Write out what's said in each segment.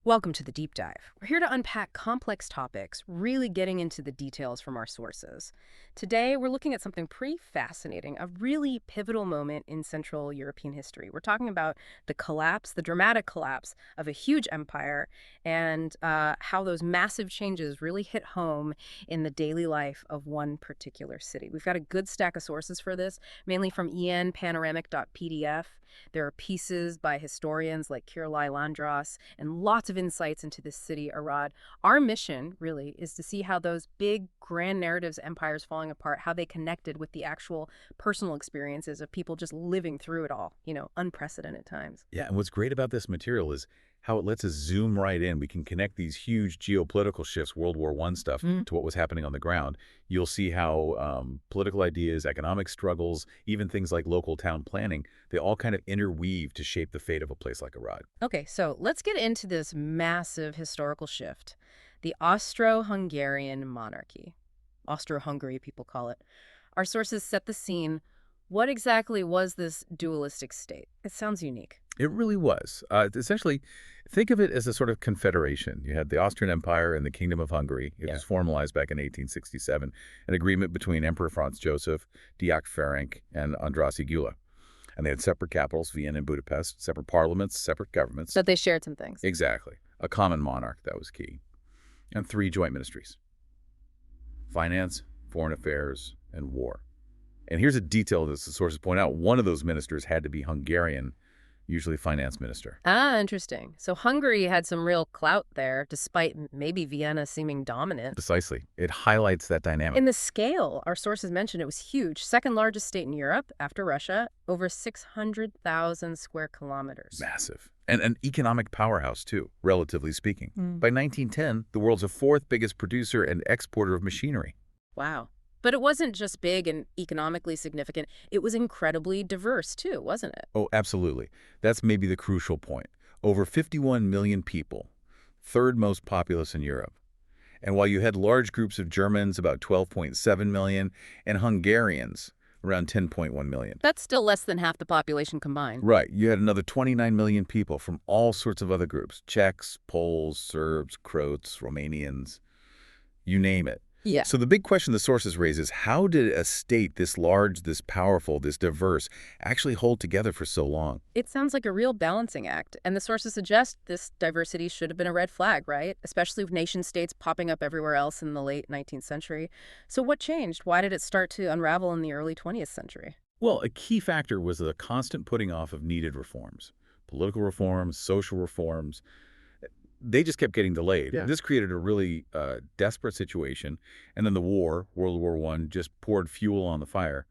Welcome to the deep dive. We're here to unpack complex topics, really getting into the details from our sources. Today, we're looking at something pretty fascinating, a really pivotal moment in Central European history. We're talking about the collapse, the dramatic collapse of a huge empire, and how those massive changes really hit home in the daily life of one particular city. We've got a good stack of sources for this, mainly from enpanoramic.pdf. There are pieces by historians like Kirlai Landros and lots of insights into this city, Arad. Our mission, really, is to see how those big, grand narratives, empires falling apart, how they connected with the actual personal experiences of people just living through it all, unprecedented times. Yeah, and what's great about this material is how it lets us zoom right in. We can connect these huge geopolitical shifts, World War I stuff, to what was happening on the ground. You'll see how political ideas, economic struggles, even things like local town planning, they all kind of interweave to shape the fate of a place like Arad. Okay, so let's get into this massive historical shift. The Austro-Hungarian monarchy. Austro-Hungary, people call it. Our sources set the scene. What exactly was this dualistic state? It sounds unique. It really was. Essentially, think of it as a sort of confederation. You had the Austrian Empire and the Kingdom of Hungary. It was formalized back in 1867, an agreement between Emperor Franz Joseph, Diak Ferenc, and Andrassy Gyula. And they had separate capitals, Vienna and Budapest, separate parliaments, separate governments. But they shared some things. Exactly. A common monarch, that was key. And 3 joint ministries: finance, foreign affairs, and war. And here's a detail that the sources point out. One of those ministers had to be Hungarian, usually finance minister. Ah, interesting. So Hungary had some real clout there, despite maybe Vienna seeming dominant. Precisely. It highlights that dynamic. In the scale, our sources mentioned it was huge. Second largest state in Europe, after Russia, over 600,000 square kilometers. Massive. And an economic powerhouse, too, relatively speaking. By 1910, the world's a 4th biggest producer and exporter of machinery. Wow. But it wasn't just big and economically significant. It was incredibly diverse, too, wasn't it? Oh, absolutely. That's maybe the crucial point. Over 51 million people, 3rd most populous in Europe. And while you had large groups of Germans, about 12.7 million, and Hungarians, around 10.1 million. That's still less than half the population combined. Right. You had another 29 million people from all sorts of other groups: Czechs, Poles, Serbs, Croats, Romanians, you name it. Yeah. So the big question the sources raise is, how did a state this large, this powerful, this diverse actually hold together for so long? It sounds like a real balancing act, and the sources suggest this diversity should have been a red flag, right? Especially with nation-states popping up everywhere else in the late 19th century. So what changed? Why did it start to unravel in the early 20th century? Well, a key factor was the constant putting off of needed reforms. Political reforms, social reforms. They just kept getting delayed. Yeah. This created a really desperate situation. And then the war, World War I, just poured fuel on the fire.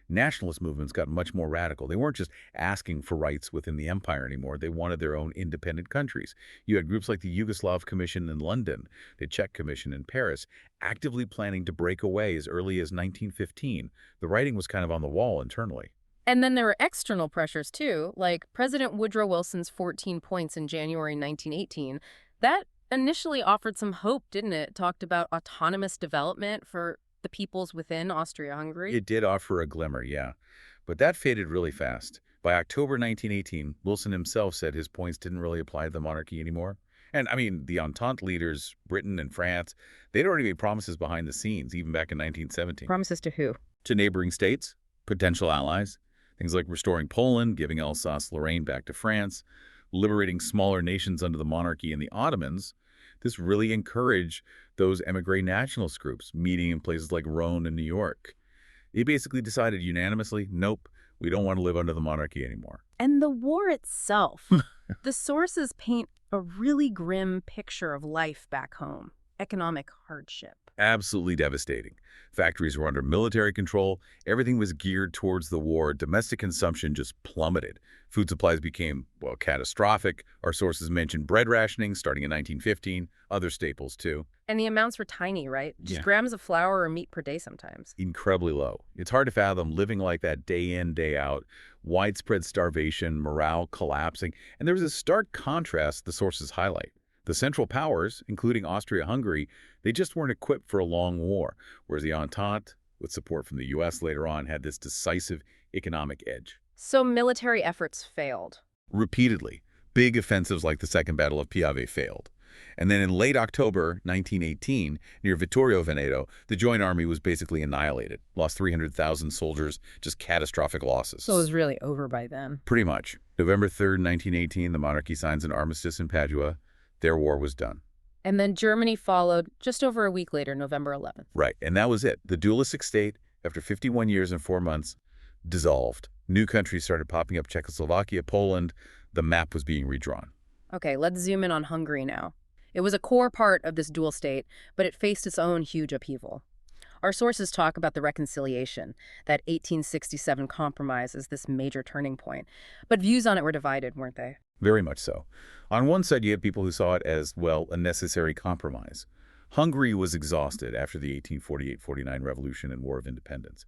Nationalist movements got much more radical. They weren't just asking for rights within the empire anymore. They wanted their own independent countries. You had groups like the Yugoslav Commission in London, the Czech Commission in Paris, actively planning to break away as early as 1915. The writing was kind of on the wall internally. And then there were external pressures, too, like President Woodrow Wilson's 14 points in January 1918. That initially offered some hope, didn't it? Talked about autonomous development for the peoples within Austria-Hungary. It did offer a glimmer, yeah. But that faded really fast. By October 1918, Wilson himself said his points didn't really apply to the monarchy anymore. And, I mean, the Entente leaders, Britain and France, they'd already made promises behind the scenes, even back in 1917. Promises to who? To neighboring states, potential allies. Things like restoring Poland, giving Alsace-Lorraine back to France, liberating smaller nations under the monarchy and the Ottomans. This really encouraged those émigré nationalist groups meeting in places like Rome and New York. They basically decided unanimously, nope, we don't want to live under the monarchy anymore. And the war itself. The sources paint a really grim picture of life back home. Economic hardship. Absolutely devastating. Factories were under military control. Everything was geared towards the war. Domestic consumption just plummeted. Food supplies became, well, catastrophic. Our sources mentioned bread rationing starting in 1915, other staples too. And the amounts were tiny, right? Just Yeah. grams of flour or meat per day sometimes. Incredibly low. It's hard to fathom living like that day in, day out. Widespread starvation, morale collapsing. And there was a stark contrast the sources highlight. The Central Powers, including Austria-Hungary, they just weren't equipped for a long war, whereas the Entente, with support from the U.S. later on, had this decisive economic edge. So military efforts failed. Repeatedly, Big offensives like the Second Battle of Piave failed. And then in late October 1918, near Vittorio Veneto, the Joint Army was basically annihilated, lost 300,000 soldiers, just catastrophic So it losses. was really over by then. Pretty much. November 3rd, 1918, the monarchy signs an armistice in Padua. Their war was done. And then Germany followed just over a week later, November 11th. Right, and that was it. The dualistic state, after 51 years and 4 months, dissolved. New countries started popping up: Czechoslovakia, Poland. The map was being redrawn. Okay, let's zoom in on Hungary now. It was a core part of this dual state, but it faced its own huge upheaval. Our sources talk about the reconciliation, that 1867 compromise as this major turning point. But views on it were divided, weren't they? Very much so. On one side, you had people who saw it as, well, a necessary compromise. Hungary was exhausted after the 1848-49 Revolution and War of Independence.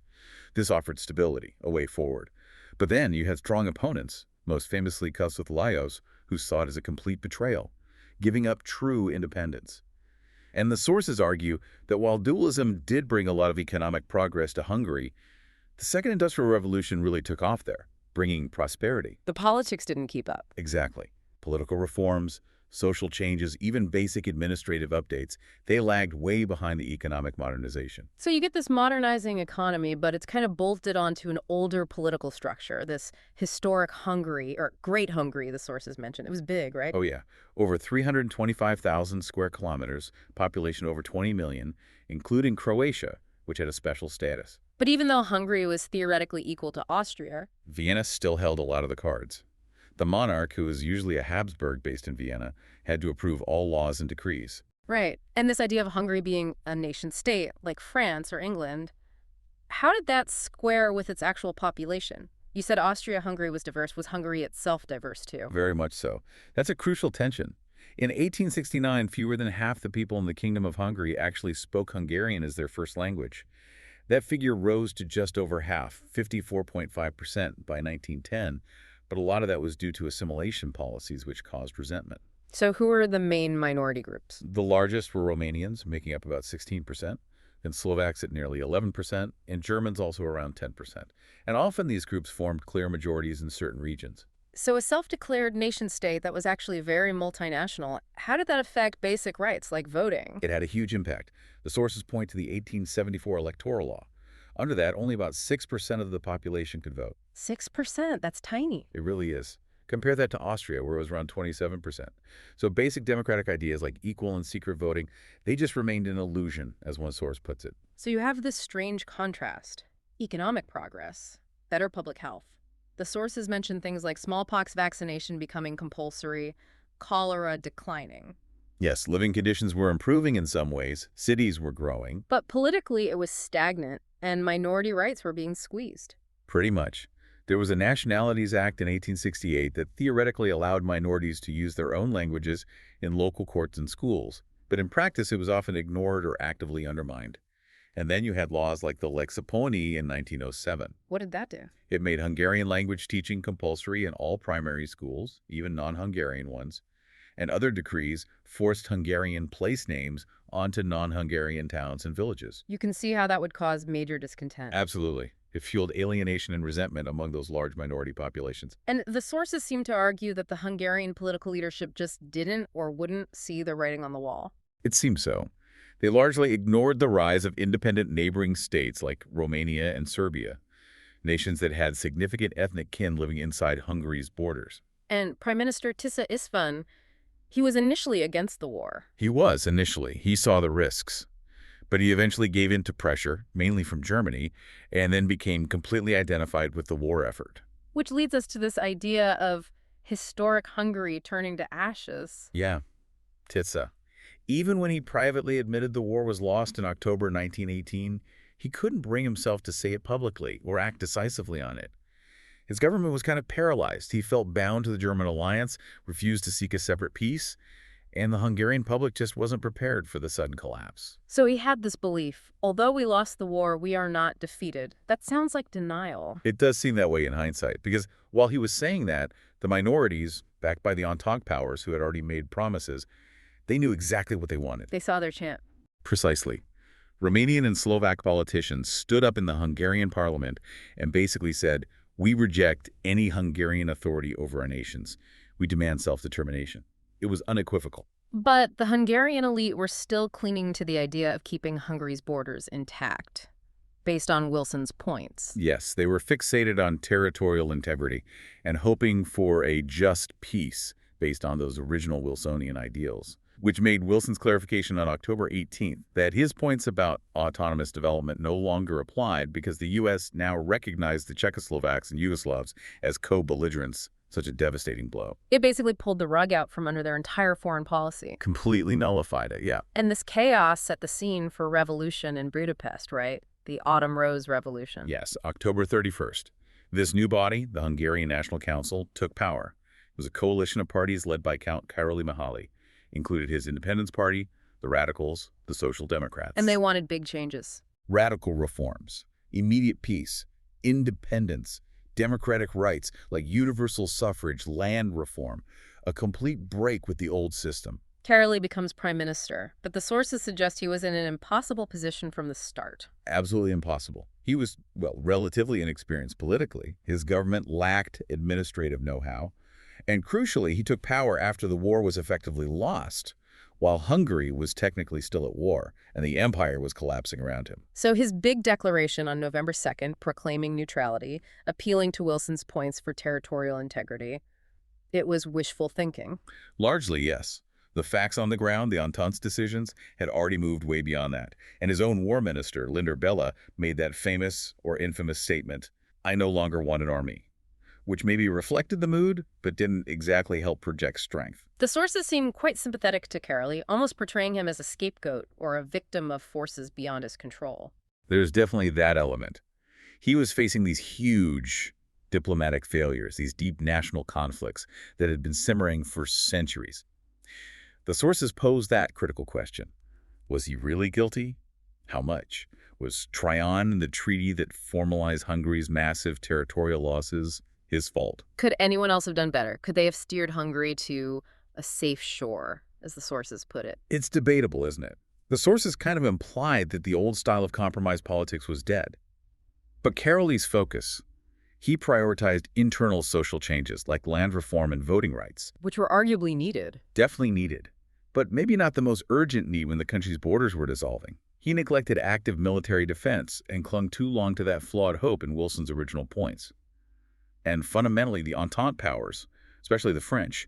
This offered stability, a way forward. But then you had strong opponents, most famously Kossuth Lajos, who saw it as a complete betrayal, giving up true independence. And the sources argue that while dualism did bring a lot of economic progress to Hungary, the Second Industrial Revolution really took off there, bringing prosperity. The politics didn't keep up. Exactly. Political reforms, social changes, even basic administrative updates, they lagged way behind the economic modernization. So you get this modernizing economy, but it's kind of bolted onto an older political structure, this historic Hungary, or Great Hungary, the sources mentioned. It was big, right? Oh yeah, over 325,000 square kilometers, population over 20 million, including Croatia, which had a special status. But even though Hungary was theoretically equal to Austria, Vienna still held a lot of the cards. The monarch, who was usually a Habsburg based in Vienna, had to approve all laws and decrees. right, and this idea of Hungary being a nation state, like France or England, how did that square with its actual population? You said Austria-Hungary was diverse. Was Hungary itself diverse too? Very much so. That's a crucial tension. In 1869, fewer than half the people in the Kingdom of Hungary actually spoke Hungarian as their first language. That figure rose to just over half, 54.5% by 1910, but a lot of that was due to assimilation policies which caused resentment. So who are the main minority groups? The largest were Romanians, making up about 16%, then Slovaks at nearly 11%, and Germans also around 10%. And often these groups formed clear majorities in certain regions. So a self-declared nation state that was actually very multinational, how did that affect basic rights like voting? It had a huge impact. The sources point to the 1874 electoral law. Under that, only about 6% of the population could vote. 6%, that's tiny. It really is. Compare that to Austria, where it was around 27%. So basic democratic ideas like equal and secret voting, they just remained an illusion, as one source puts it. So you have this strange contrast. Economic progress, better public health. The sources mention things like smallpox vaccination becoming compulsory, cholera declining. Yes, living conditions were improving in some ways, cities were growing. But politically, it was stagnant, and minority rights were being squeezed. Pretty much. There was a Nationalities Act in 1868 that theoretically allowed minorities to use their own languages in local courts and schools, but in practice it was often ignored or actively undermined. And then you had laws like the Lex Aponi in 1907. What did that do? It made Hungarian language teaching compulsory in all primary schools, even non-Hungarian ones, and other decrees forced Hungarian place names onto non-Hungarian towns and villages. You can see how that would cause major discontent. Absolutely. It fueled alienation and resentment among those large minority populations. And the sources seem to argue that the Hungarian political leadership just didn't or wouldn't see the writing on the wall. It seems so. They largely ignored the rise of independent neighboring states like Romania and Serbia, nations that had significant ethnic kin living inside Hungary's borders. And Prime Minister Tisza István, he was initially against the war. He was initially. He saw the risks. But he eventually gave in to pressure, mainly from Germany, and then became completely identified with the war effort. Which leads us to this idea of historic Hungary turning to ashes. Yeah, Tisza. Even when he privately admitted the war was lost in October 1918, he couldn't bring himself to say it publicly or act decisively on it. His government was kind of paralyzed. He felt bound to the German alliance, refused to seek a separate peace, and the Hungarian public just wasn't prepared for the sudden collapse. So he had this belief, although we lost the war, we are not defeated. That sounds like denial. It does seem that way in hindsight, because while he was saying that, the minorities, backed by the Entente powers who had already made promises, they knew exactly what they wanted. They saw their chance. Precisely. Romanian and Slovak politicians stood up in the Hungarian parliament and basically said, "We reject any Hungarian authority over our nations. We demand self-determination. It was unequivocal. But the Hungarian elite were still clinging to the idea of keeping Hungary's borders intact, based on Wilson's points. Yes, they were fixated on territorial integrity and hoping for a just peace based on those original Wilsonian ideals, which made Wilson's clarification on October 18th that his points about autonomous development no longer applied because the U.S. now recognized the Czechoslovaks and Yugoslavs as co-belligerents such a devastating blow. It basically pulled the rug out from under their entire foreign policy. Completely nullified it, yeah. And this chaos set the scene for revolution in Budapest, right? The Autumn Rose Revolution. Yes, October 31st. This new body, the Hungarian National Council, took power. It was a coalition of parties led by Count Károly Mihály. Included his Independence Party, the Radicals, the Social Democrats. And they wanted big changes. Radical reforms, immediate peace, independence, democratic rights like universal suffrage, land reform, a complete break with the old system. Károly becomes prime minister, but the sources suggest he was in an impossible position from the start. Absolutely impossible. He was, well, relatively inexperienced politically. His government lacked administrative know-how. And crucially, he took power after the war was effectively lost, while Hungary was technically still at war, and the empire was collapsing around him. So his big declaration on November 2nd, proclaiming neutrality, appealing to Wilson's points for territorial integrity, it was wishful thinking. Largely, yes. The facts on the ground, the Entente's decisions, had already moved way beyond that. And his own war minister, Linder Bella, made that famous or infamous statement, "I no longer want an army," which maybe reflected the mood, but didn't exactly help project strength. The sources seem quite sympathetic to Károly, almost portraying him as a scapegoat or a victim of forces beyond his control. There's definitely that element. He was facing these huge diplomatic failures, these deep national conflicts that had been simmering for centuries. The sources pose that critical question. Was he really guilty? How much? Was Tryon, the treaty that formalized Hungary's massive territorial losses, his fault? Could anyone else have done better? Could they have steered Hungary to a safe shore, as the sources put it? It's debatable, isn't it? The sources kind of implied that the old style of compromise politics was dead. But Károly's focus, he prioritized internal social changes like land reform and voting rights. Which were arguably needed. Definitely needed, but maybe not the most urgent need when the country's borders were dissolving. He neglected active military defense and clung too long to that flawed hope in Wilson's original points. And fundamentally, the Entente powers, especially the French,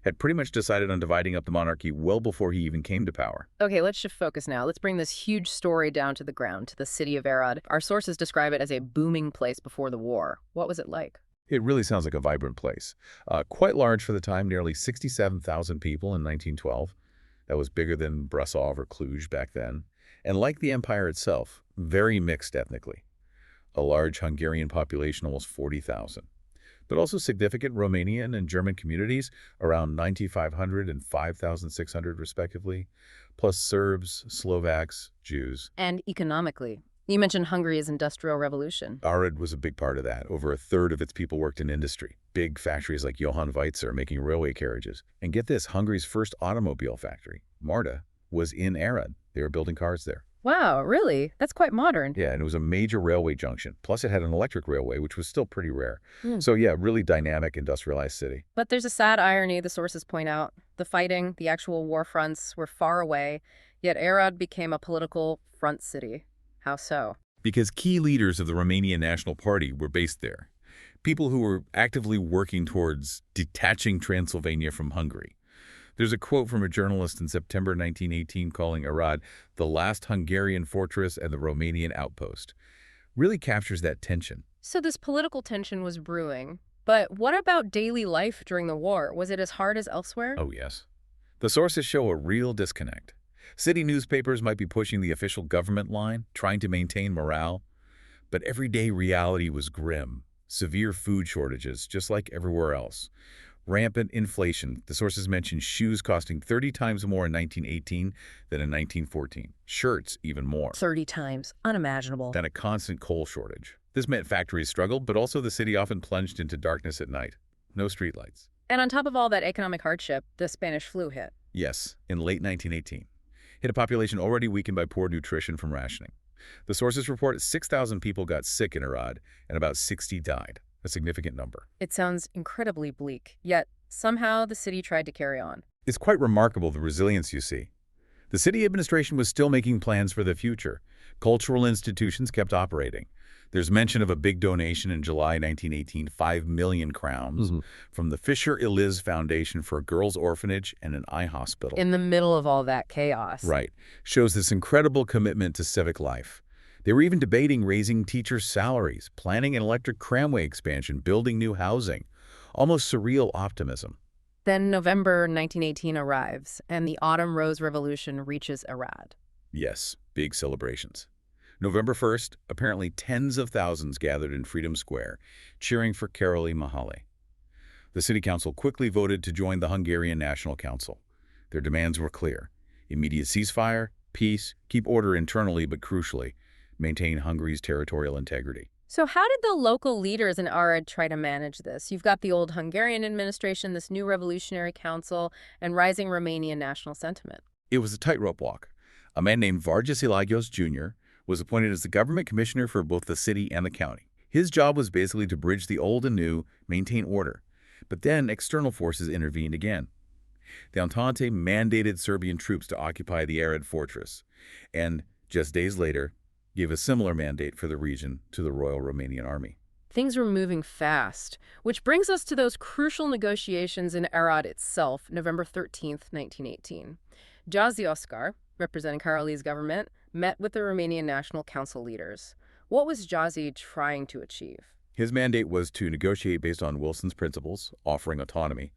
had pretty much decided on dividing up the monarchy well before he even came to power. Okay, let's shift focus now. Let's bring this huge story down to the ground, to the city of Arad. Our sources describe it as a booming place before the war. What was it like? It really sounds like a vibrant place. Quite large for the time, nearly 67,000 people in 1912. That was bigger than Brasov or Cluj back then. And like the empire itself, very mixed ethnically. A large Hungarian population, almost 40,000. But also significant Romanian and German communities, around 9,500 and 5,600 respectively, plus Serbs, Slovaks, Jews. And economically, you mentioned Hungary's Industrial Revolution. Arad was a big part of that. Over a third of its people worked in industry. Big factories like Johann Weitzer making railway carriages. And get this, Hungary's first automobile factory, Marta, was in Arad. They were building cars there. Wow, really? That's quite modern. Yeah, and it was a major railway junction. Plus, it had an electric railway, which was still pretty rare. Hmm. So yeah, really dynamic, industrialized city. But there's a sad irony, the sources point out. The fighting, the actual war fronts were far away, yet Arad became a political front city. How so? Because key leaders of the Romanian National Party were based there. People who were actively working towards detaching Transylvania from Hungary. There's a quote from a journalist in September 1918 calling Arad the last Hungarian fortress and the Romanian outpost. Really captures that tension. So this political tension was brewing. But what about daily life during the war? Was it as hard as elsewhere? Oh, yes. The sources show a real disconnect. City newspapers might be pushing the official government line, trying to maintain morale. But everyday reality was grim. Severe food shortages, just like everywhere else. Rampant inflation. The sources mention shoes costing 30 times more in 1918 than in 1914. Shirts even more. 30 times. Unimaginable. Then a constant coal shortage. This meant factories struggled, but also the city often plunged into darkness at night. No streetlights. And on top of all that economic hardship, the Spanish flu hit. Yes, in late 1918. Hit a population already weakened by poor nutrition from rationing. The sources report 6,000 people got sick in Arad, and about 60 died. A significant number. It sounds incredibly bleak, yet Somehow, the city tried to carry on. It's quite remarkable the resilience you see. The city administration was still making plans for the future. Cultural institutions kept operating. There's mention of a big donation in July 1918, 5 million crowns, from the Fisher Eliz Foundation for a girls' orphanage and an eye hospital. In the middle of all that chaos. Right. Shows this incredible commitment to civic life. They were even debating raising teachers' salaries, planning an electric tramway expansion, building new housing. Almost surreal optimism. Then November 1918 arrives, and the Autumn Rose Revolution reaches Arad. Yes, big celebrations. November 1st, apparently tens of thousands gathered in Freedom Square, cheering for Károly Mihály. The city council quickly voted to join the Hungarian National Council. Their demands were clear: immediate ceasefire, peace, keep order internally, but crucially, maintain Hungary's territorial integrity. So how did the local leaders in Arad try to manage this? You've got the old Hungarian administration, this new revolutionary council, and rising Romanian national sentiment. It was a tightrope walk. A man named Vargas Ilagios Jr. was appointed as the government commissioner for both the city and the county. His job was basically to bridge the old and new, maintain order. But then external forces intervened again. The Entente mandated Serbian troops to occupy the Arad fortress, and just days later, gave a similar mandate for the region to the Royal Romanian Army. Things were moving fast, which brings us to those crucial negotiations in Arad itself, November 13th, 1918. Jazi Oscar, representing Károly's government, met with the Romanian National Council leaders. What was Jazi trying to achieve? His mandate was to negotiate based on Wilson's principles, offering autonomy.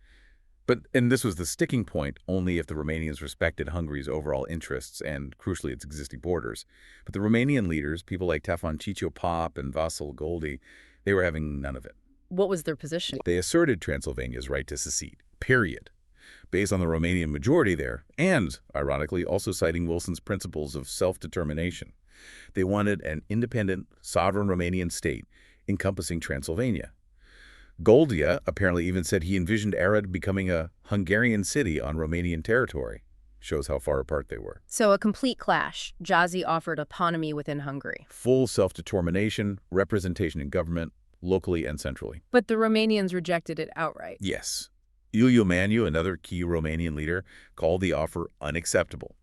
And this was the sticking point only if the Romanians respected Hungary's overall interests and, crucially, its existing borders. But the Romanian leaders, people like Tefon Cicio Pop and Vasil Goldi, they were having none of it. What was their position? They asserted Transylvania's right to secede, period, based on the Romanian majority there, and, ironically, also citing Wilson's principles of self-determination. They wanted an independent, sovereign Romanian state encompassing Transylvania. Goldia apparently even said he envisioned Arad becoming a Hungarian city on Romanian territory. Shows how far apart they were. So a complete clash. Jazi offered autonomy within Hungary. Full self-determination, representation in government, locally and centrally. But the Romanians rejected it outright. Yes. Iuliu Maniu, another key Romanian leader, called the offer unacceptable.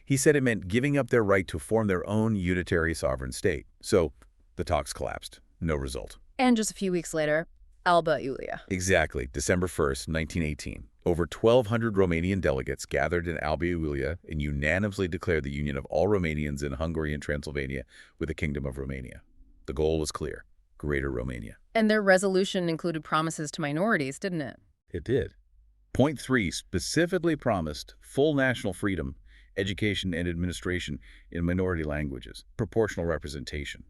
He said it meant giving up their right to form their own unitary sovereign state. So the talks collapsed. No result. And just a few weeks later, Alba Iulia. Exactly, December 1st, 1918. Over 1,200 Romanian delegates gathered in Alba Iulia and unanimously declared the union of all Romanians in Hungary and Transylvania with the Kingdom of Romania. The goal was clear: Greater Romania. And their resolution included promises to minorities, didn't it? It did. Point 3 specifically promised full national freedom, education and administration in minority languages, proportional representation.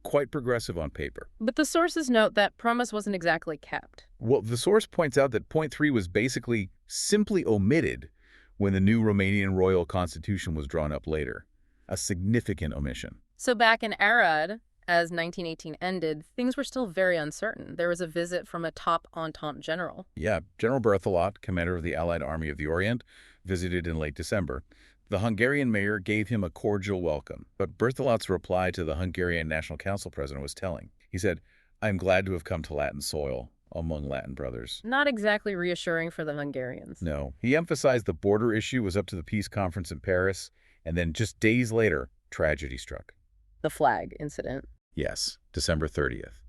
Quite progressive on paper. But the sources note that promise wasn't exactly kept. Well, the source points out that point 3 was basically simply omitted when the new Romanian royal constitution was drawn up later. A significant omission. So back in Arad, as 1918 ended, things were still very uncertain. There was a visit from a top Entente general. Yeah, General Berthelot, commander of the Allied Army of the Orient, visited in late December. The Hungarian mayor gave him a cordial welcome, but Berthelot's reply to the Hungarian National Council president was telling. He said, "I am glad to have come to Latin soil, among Latin brothers." Not exactly reassuring for the Hungarians. No. He emphasized the border issue was up to the peace conference in Paris, and then just days later, tragedy struck. The flag incident. Yes, December 30th.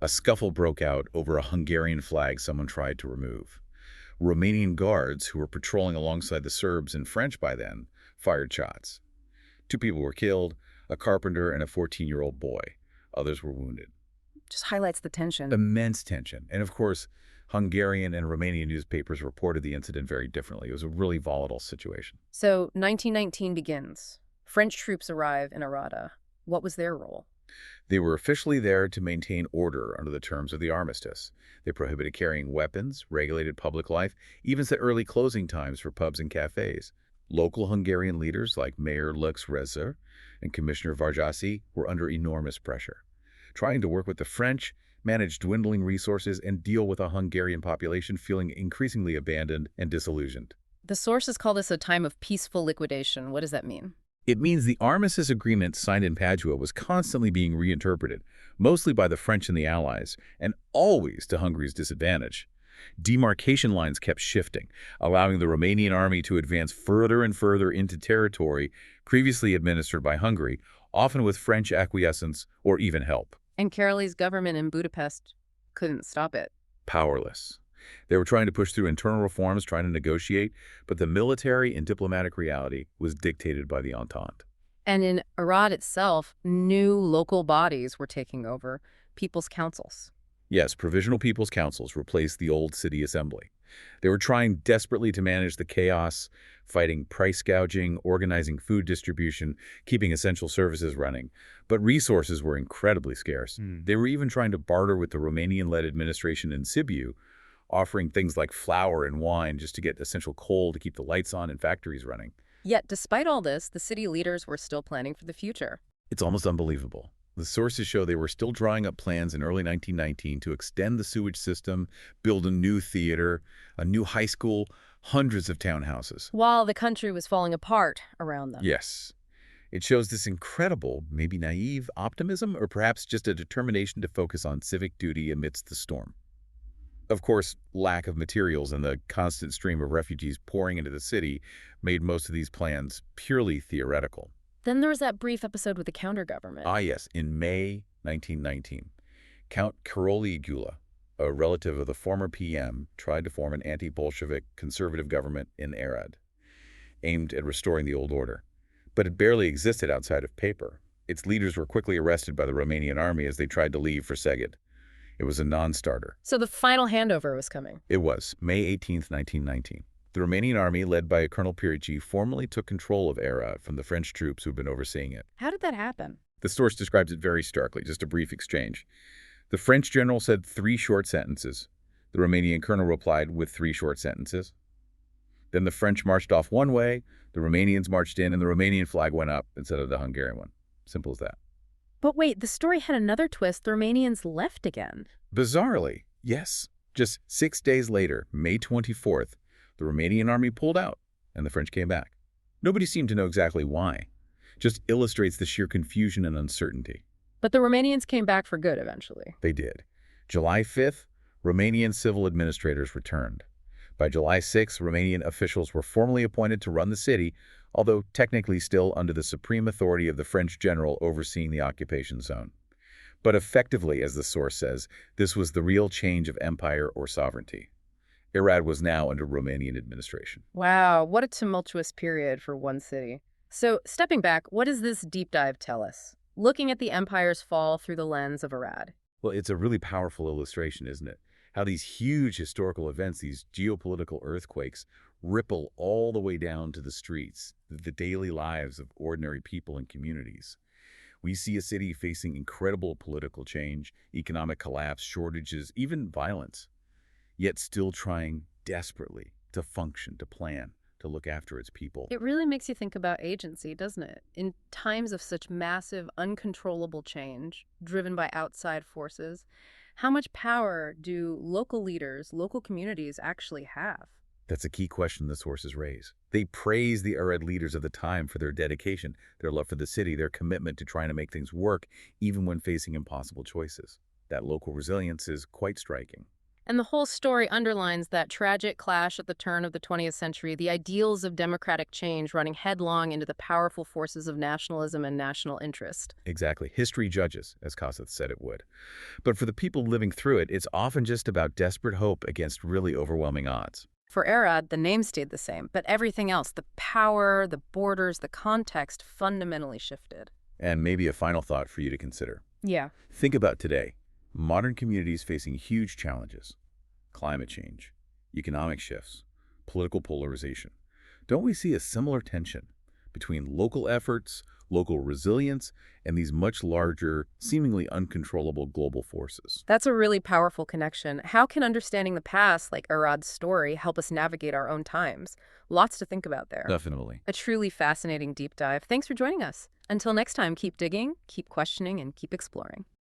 A scuffle broke out over a Hungarian flag someone tried to remove. Romanian guards, who were patrolling alongside the Serbs and French by then, fired shots. 2 people were killed, a carpenter and a 14-year-old boy. Others were wounded. Just highlights the tension. Immense tension. And of course, Hungarian and Romanian newspapers reported the incident very differently. It was a really volatile situation. So 1919 begins. French troops arrive in Arad. What was their role? They were officially there to maintain order under the terms of the armistice. They prohibited carrying weapons, regulated public life, even set early closing times for pubs and cafes. Local Hungarian leaders like Mayor Lux Rezer and Commissioner Varjasi were under enormous pressure, trying to work with the French, manage dwindling resources, and deal with a Hungarian population feeling increasingly abandoned and disillusioned. The sources call this a time of peaceful liquidation. What does that mean? It means the armistice agreement signed in Padua was constantly being reinterpreted, mostly by the French and the Allies, and always to Hungary's disadvantage. Demarcation lines kept shifting, allowing the Romanian army to advance further and further into territory previously administered by Hungary, often with French acquiescence or even help. And Karaleigh's government in Budapest couldn't stop it. Powerless. They were trying to push through internal reforms, trying to negotiate, but the military and diplomatic reality was dictated by the Entente. And in Arad itself, new local bodies were taking over, people's councils. Yes, provisional people's councils replaced the old city assembly. They were trying desperately to manage the chaos, fighting price gouging, organizing food distribution, keeping essential services running. But resources were incredibly scarce. They were even trying to barter with the Romanian-led administration in Sibiu, offering things like flour and wine just to get essential coal to keep the lights on and factories running. Yet, despite all this, the city leaders were still planning for the future. It's almost unbelievable. The sources show they were still drawing up plans in early 1919 to extend the sewage system, build a new theater, a new high school, hundreds of townhouses. While the country was falling apart around them. Yes. It shows this incredible, maybe naive optimism, or perhaps just a determination to focus on civic duty amidst the storm. Of course, lack of materials and the constant stream of refugees pouring into the city made most of these plans purely theoretical. Then there was that brief episode with the counter-government. Ah, yes, in May 1919, Count Karaligula, a relative of the former PM, tried to form an anti-Bolshevik conservative government in Arad, aimed at restoring the old order. But it barely existed outside of paper. Its leaders were quickly arrested by the Romanian army as they tried to leave for Szeged. It was a non-starter. So the final handover was coming. It was May 18, 1919. The Romanian army, led by Colonel Pirici, formally took control of Arad from the French troops who'd been overseeing it. How did that happen? The source describes it very starkly, just a brief exchange. The French general said 3 short sentences. The Romanian colonel replied with 3 short sentences. Then the French marched off one way, the Romanians marched in, and the Romanian flag went up instead of the Hungarian one. Simple as that. But wait, the story had another twist. The Romanians left again. Bizarrely, yes. Just 6 days later, May 24th, the Romanian army pulled out, and the French came back. Nobody seemed to know exactly why. Just illustrates the sheer confusion and uncertainty. But the Romanians came back for good eventually. They did. July 5th, Romanian civil administrators returned. By July 6th, Romanian officials were formally appointed to run the city, although technically still under the supreme authority of the French general overseeing the occupation zone. But effectively, as the source says, this was the real change of empire or sovereignty. Arad was now under Romanian administration. Wow, what a tumultuous period for one city. So, stepping back, what does this deep dive tell us? Looking at the empire's fall through the lens of Arad. Well, it's a really powerful illustration, isn't it? How these huge historical events, these geopolitical earthquakes, ripple all the way down to the streets, the daily lives of ordinary people and communities. We see a city facing incredible political change, economic collapse, shortages, even violence, yet still trying desperately to function, to plan, to look after its people. It really makes you think about agency, doesn't it? In times of such massive, uncontrollable change, driven by outside forces, how much power do local leaders, local communities actually have? That's a key question the sources raise. They praise the Arad leaders of the time for their dedication, their love for the city, their commitment to trying to make things work, even when facing impossible choices. That local resilience is quite striking. And the whole story underlines that tragic clash at the turn of the 20th century, the ideals of democratic change running headlong into the powerful forces of nationalism and national interest. Exactly. History judges, as Kossuth said it would. But for the people living through it, it's often just about desperate hope against really overwhelming odds. For Arad, the name stayed the same, but everything else, the power, the borders, the context, fundamentally shifted. And maybe a final thought for you to consider. Yeah. Think about today. Modern communities facing huge challenges. Climate change, economic shifts, political polarization. Don't we see a similar tension between local efforts, local resilience, and these much larger, seemingly uncontrollable global forces? That's a really powerful connection. How can understanding the past, like Arad's story, help us navigate our own times? Lots to think about there. Definitely. A truly fascinating deep dive. Thanks for joining us. Until next time, keep digging, keep questioning, and keep exploring.